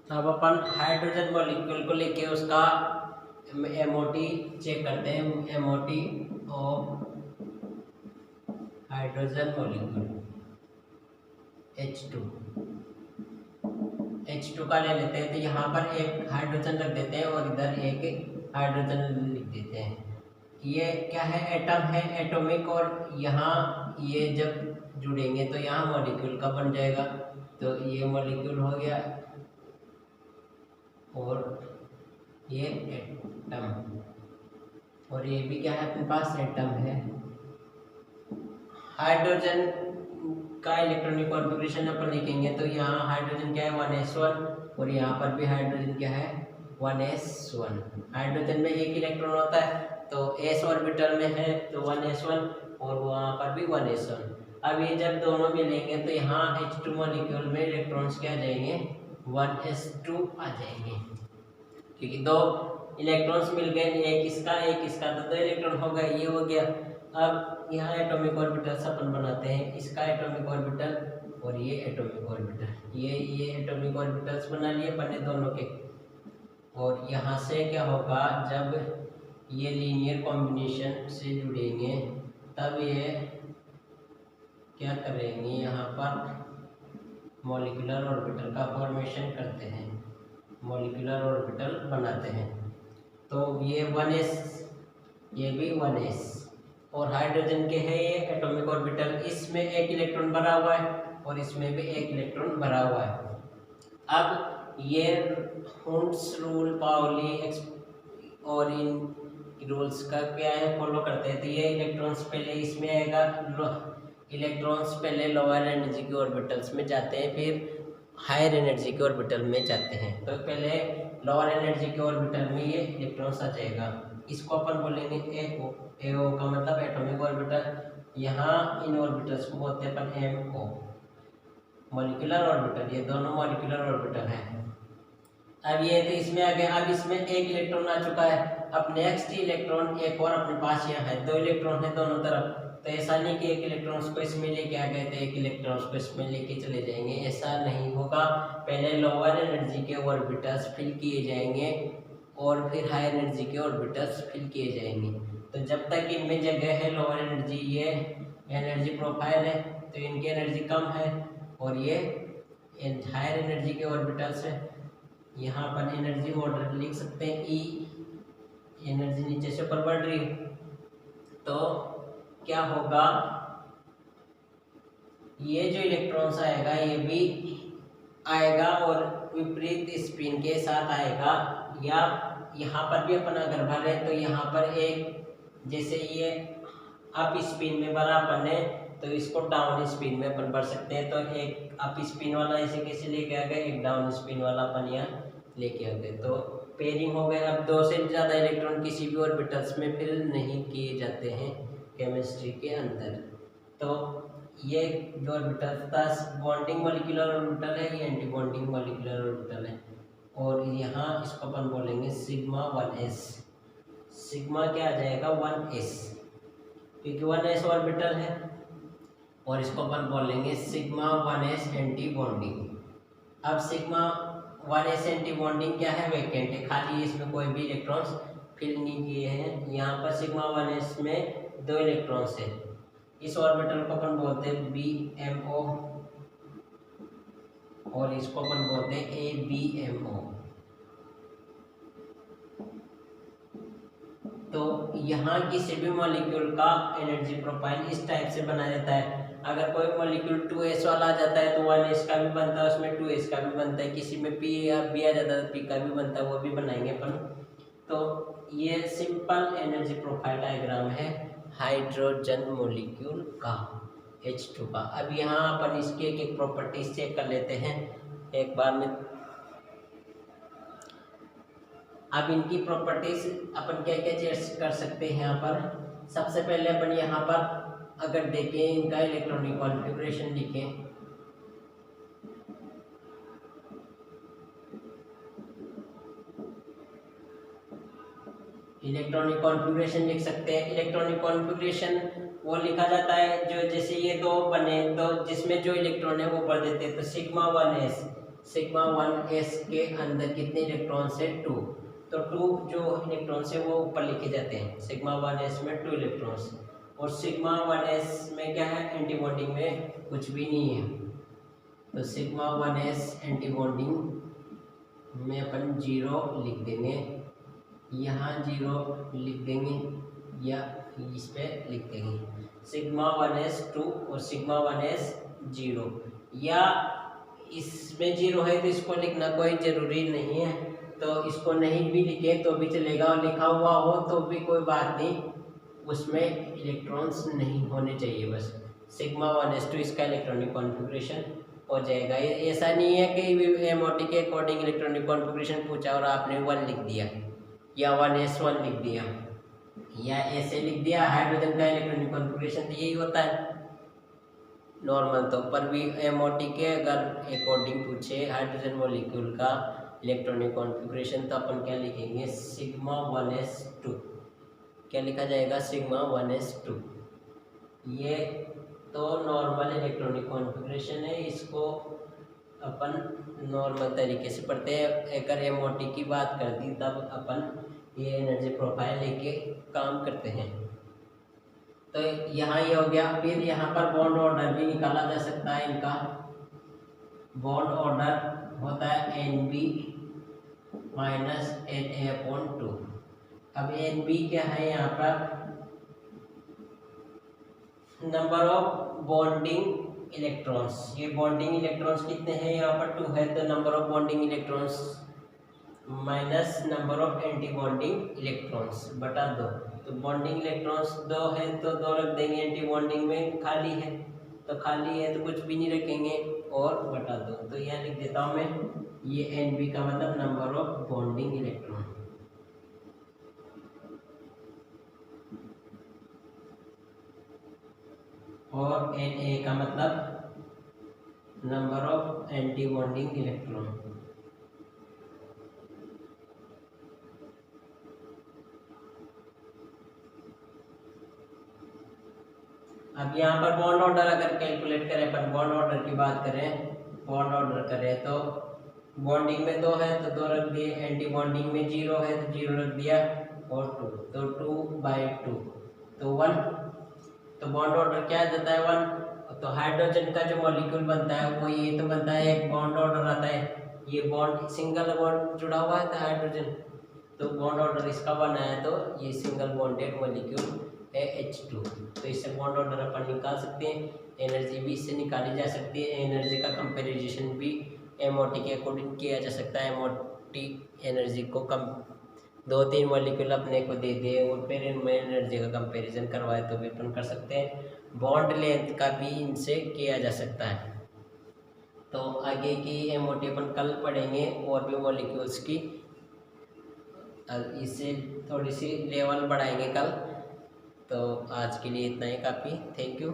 अब अपन hydrogen molecule को लेके उसका एमओटी चेक करते हैं। MOT of hydrogen molecule H2 का ले लेते हैं। तो यहाँ पर एक हाइड्रोजन रख देते हैं और इधर एक हाइड्रोजन लिख देते हैं। ये क्या है, एटम है, एटॉमिक। और यहाँ ये जब जुड़ेंगे तो यहाँ मॉलिक्यूल का बन जाएगा। तो ये मॉलिक्यूल हो गया और ये एटम, और ये भी क्या है अपने पास, एटम है। हाइड्रोजन का इलेक्ट्रॉनिक कॉन्फ़िगरेशन अपन लिखेंगे तो यहाँ हाइड्रोजन क्या है 1s1 और यहाँ पर भी हाइड्रोजन क्या है 1s1। हाइड्रोजन में एक इलेक्ट्रॉन होता है तो s ऑर्बिटल में है तो 1s1 और वहाँ पर भी 1s1। अब ये जब दोनों मिलेंगे तो यहाँ H2 मॉलिक्यूल में इलेक्ट्रॉन्स क्या आ जाएंगे 1s2 आ जाएंगे, क्योंकि दो इलेक्ट्रॉन्स मिल गए, एक इसका तो दो इलेक्ट्रॉन हो गए, ये हो गया। अब यहाँ एटॉमिक ऑर्बिटल्स अपन बनाते हैं, इसका एटॉमिक ऑर्बिटल और ये एटॉमिक ऑर्बिटल, ये एटॉमिक ऑर्बिटल्स बना लिए अपने दोनों के। और यहाँ से क्या होगा, जब ये लीनियर कॉम्बिनेशन से जुड़ेंगे तब ये क्या करेंगे, यहाँ पर मॉलिक्यूलर ऑर्बिटल का फॉर्मेशन करते हैं, मॉलिक्यूलर ऑर्बिटल बनाते हैं। तो ये 1s, ये भी 1s और हाइड्रोजन के है ये एटॉमिक ऑर्बिटल, इसमें एक इलेक्ट्रॉन भरा हुआ है और इसमें भी एक इलेक्ट्रॉन भरा हुआ है। अब ये हुंड्स रूल, पाउली और इन रूल्स का क्या है फॉलो करते हैं। तो ये इलेक्ट्रॉन्स पहले इसमें आएगा, इलेक्ट्रॉन्स पहले लोअर एनर्जी के ऑर्बिटल्स में जाते हैं, फिर हायर एनर्जी के ऑर्बिटल में जाते हैं। तो पहले लोअर एनर्जी के ऑर्बिटल में ये इलेक्ट्रॉन्स आ जाएगा, इसको अपन बोलेंगे एओ। एओ का मतलब एटॉमिक ऑर्बिटल। यहाँ इन ऑर्बिटल्स को बोलते हैं अपन एमओ, मॉलिक्यूलर ऑर्बिटल। ये दोनों मॉलिक्यूलर ऑर्बिटल हैं। अब ये तो इसमें आ गया, अब इसमें एक इलेक्ट्रॉन आ चुका है। अब नेक्स्ट इलेक्ट्रॉन एक और अपने पास यहाँ है, दो इलेक्ट्रॉन है दोनों तरफ। तो ऐसा नहीं कि एक इलेक्ट्रॉन्स को इसमें लेके आ गए तो एक इलेक्ट्रॉन्स को इसमें लेके चले जाएंगे, ऐसा नहीं होगा। पहले लोअर एनर्जी के ऑर्बिटल्स फिल किए जाएंगे और फिर हाई एनर्जी के ऑर्बिटल्स फिल किए जाएंगे। तो जब तक इनमें जगह है लोअर एनर्जी, ये एनर्जी प्रोफाइल है तो इनकी एनर्जी कम है, और ये हायर एनर्जी के ऑर्बिटल्स है। यहाँ पर एनर्जी ऑर्डर लिख सकते हैं, ई एनर्जी नीचे से ऊपर बढ़ रही है तो क्या होगा, ये जो इलेक्ट्रॉन्स आएगा ये भी आएगा और विपरीत स्पिन के साथ आएगा। या यहाँ पर भी अपन अगर भरे तो यहाँ पर एक, जैसे ये अप स्पिन में भरा अपन ने तो इसको डाउन स्पिन में अपन भर सकते हैं। तो एक अप स्पिन वाला ऐसे कैसे लेके आ गए, एक डाउन स्पिन वाला अपन यहाँ लेके आ गए, तो पेयरिंग हो गए। अब दो से ज़्यादा इलेक्ट्रॉन किसी भी ऑर्बिटल्स में फिल नहीं किए जाते हैं केमिस्ट्री के अंदर। तो ये जो ऑर्बिटल था बॉन्डिंग मॉलिक्यूलर ऑर्बिटल है, ये एंटी बॉन्डिंग मॉलिक्यूलर ऑर्बिटल है। और यहाँ इसको अपन बोलेंगे सिग्मा 1s। सिग्मा क्या आ जाएगा 1s, क्योंकि 1s ऑर्बिटल है। और इसको अपन बोलेंगे सिग्मा 1s एंटी बॉन्डिंग। अब सिग्मा 1s एंटी बॉन्डिंग क्या है, वैकेंट है, खाली है, इसमें कोई भी इलेक्ट्रॉन्स फिल नहीं किए हैं। यहाँ पर सिग्मा 1s में दो इलेक्ट्रॉन्स है, इस ऑर्बिटल को अपन बोलते हैं BMO और इसको अपन बोलते हैं ABMO। तो यहाँ किसी भी मॉलिक्यूल का एनर्जी प्रोफाइल इस टाइप से बना रहता है। अगर कोई मॉलिक्यूल 2s वाला आ जाता है तो 1s का भी बनता है, उसमें 2s का भी बनता है। किसी में p या b आ जाता है तो p का भी बनता है, वो भी बनाएंगे अपन। तो ये सिंपल एनर्जी प्रोफाइल डायग्राम है हाइड्रोजन मॉलिक्यूल का, H2 का। अब यहाँ अपन इसके एक एक प्रॉपर्टीज चेक कर लेते हैं एक बार में। अब इनकी प्रॉपर्टीज अपन क्या क्या चेक कर सकते हैं यहाँ पर। सबसे पहले अपन यहाँ पर अगर देखें इनका इलेक्ट्रॉनिक कॉन्फ़िगरेशन लिखें, इलेक्ट्रॉनिक कॉन्फ़िगरेशन लिख सकते हैं। इलेक्ट्रॉनिक कॉन्फ़िगरेशन वो लिखा जाता है जो जैसे ये दो बने तो जिसमें जो इलेक्ट्रॉन है वो भर देते हैं, तो सिग्मा 1s सिग्मा 1s के अंदर कितने इलेक्ट्रॉन्स है 2। तो 2 जो इलेक्ट्रॉन्स है वो ऊपर लिखे जाते हैं, सिग्मा 1s में 2 इलेक्ट्रॉन्स। और सिग्मा 1s में क्या है, एंटी बॉन्डिंग में कुछ भी नहीं है। तो सिग्मा 1s एंटी बॉन्डिंग में अपन 0 लिख देंगे, यहाँ 0 लिख देंगे या इस पे लिख देंगे। सिग्मा 1s 2 और सिग्मा 1s 0, या इसमें 0 है तो इसको लिखना कोई ज़रूरी नहीं है, तो इसको नहीं भी लिखे तो भी चलेगा, और लिखा हुआ हो तो भी कोई बात नहीं, उसमें इलेक्ट्रॉन्स नहीं होने चाहिए बस। सिग्मा 1s 2 इसका इलेक्ट्रॉनिक कॉन्फ़िगरेशन हो जाएगा। ये ऐसा नहीं है कि एमओटी के अकॉर्डिंग इलेक्ट्रॉनिक कॉन्फ़िगरेशन पूछा और आपने 1 लिख दिया या 1s1 लिख दिया या ऐसे लिख दिया। हाइड्रोजन का इलेक्ट्रॉनिक कॉन्फ़िगरेशन तो यही होता है नॉर्मल। तो पर भी एमओटी के अगर अकॉर्डिंग पूछे हाइड्रोजन मॉलिक्यूल का इलेक्ट्रॉनिक कॉन्फ़िगरेशन तो अपन क्या लिखेंगे, सिग्मा 1s2। क्या लिखा जाएगा, सिग्मा 1s2। ये तो नॉर्मल इलेक्ट्रॉनिक कॉन्फ़िगरेशन है, इसको अपन नॉर्मल तरीके से पढ़ते हैं। अगर एमओटी की बात कर दी तब अपन ये एनर्जी प्रोफाइल लेके काम करते हैं। तो यहाँ ये हो गया। फिर यहाँ पर बॉन्ड ऑर्डर भी निकाला जा सकता है इनका। बॉन्ड ऑर्डर होता है NB माइनस Na/2। अब NB क्या है, यहाँ पर नंबर ऑफ बॉन्डिंग इलेक्ट्रॉन्स। ये बॉन्डिंग इलेक्ट्रॉन्स कितने हैं, यहाँ पर 2 है, तो number of bonding electrons minus number of anti bonding electrons बटा 2। तो बॉन्डिंग इलेक्ट्रॉन्स 2 है तो 2 रख देंगे, एंटी बॉन्डिंग में खाली है तो खाली है तो कुछ भी नहीं रखेंगे और बटा 2। तो यहाँ लिख देता हूँ मैं, ये NB का मतलब नंबर ऑफ बॉन्डिंग इलेक्ट्रॉन, और Na का मतलब number of anti bonding electron. अब यहाँ पर बॉन्ड ऑर्डर अगर कैलकुलेट करें, अपन बॉन्ड ऑर्डर की बात करें, बॉन्ड ऑर्डर करें तो बॉन्डिंग में 2 है तो 2 रख दिए, एंटी बॉन्डिंग में 0 है तो 0 रख दिया, और 2 तो 2/2 तो 1। तो बॉन्ड ऑर्डर क्या आ जाता है 1। तो हाइड्रोजन का जो मॉलिक्यूल बनता है वो ये तो बनता है, एक बॉन्ड ऑर्डर आता है, ये बॉन्ड सिंगल बॉन्ड जुड़ा हुआ है तो हाइड्रोजन, तो बॉन्ड ऑर्डर इसका बना है, तो ये सिंगल बॉन्डेड मॉलिक्यूल है H2। तो इससे बॉन्ड ऑर्डर अपन निकाल सकते हैं, एनर्जी भी इससे निकाली जा सकती है। एनर्जी का कंपैरिजन भी एमओटी के अकॉर्डिंग किया जा सकता है। एमओटी एनर्जी को कम 2-3 मॉलिक्यूल अपने को दे दे और फिर इनमें एनर्जी का कंपैरिजन करवाए तो भी अपन कर सकते हैं। बॉन्ड लेंथ का भी इनसे किया जा सकता है। तो आगे की एमओटी अपन कल पढ़ेंगे और भी मॉलिक्यूल्स की, इससे थोड़ी सी लेवल बढ़ाएंगे कल। तो आज के लिए इतना ही काफ़ी। Thank you.